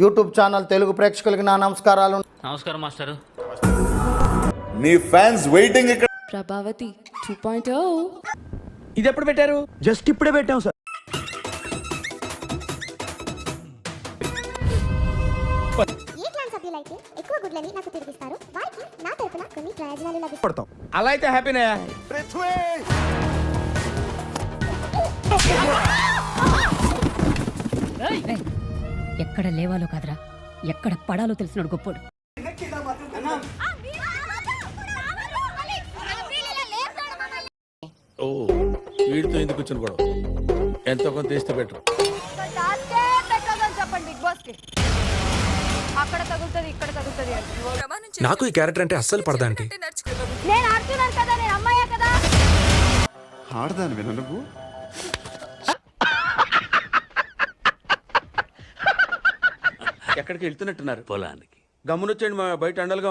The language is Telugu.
యూట్యూబ్ ఛానల్ తెలుగు ప్రేక్షకులకి నా నమస్కారాలు. నమస్కారం మాస్టర్. నీ ఫ్యాన్స్ వెయిటింగ్ ఇక్కడ. ప్రభావతి 2.0 ఇది ఎప్పుడు పెట్టారు? జస్ట్ ఇప్పుడే పెట్టాం సార్. ఏ క్లాన్ సభ్యులైతే ఎక్కువ గుడ్లని నాకు తిరిగిస్తారు వారికి నా తరపున కొన్ని ప్రయోజనాలు లభిస్తాయి. అలా అయితే హ్యాపీనే. ఎక్కడ లేవాలో కాదురా, ఎక్కడ పడాలో తెలిసినాడు గొప్పోడు. ఓ వీడితో ఎందుకు వచ్చిన గొడవ? ఎంతో కొంత తీస్తే బెటర్. చెప్పండి బిగ్ బాస్ కి అక్కడ తగులుతుంది ఇక్కడ తగులుతుంది అంటే నాకు ఈ క్యారెక్టర్ అంటే అస్సలు పడదా అంటే. నేను ఆడుతున్నాను కదా, నేను అమ్మాయే కదా. ఆడదాను విన నువ్వు. ఎక్కడికి వెళ్తున్నట్టున్నారు? పొలానికి గమ్మునొచ్చేయండి, మా బయట అండలుగా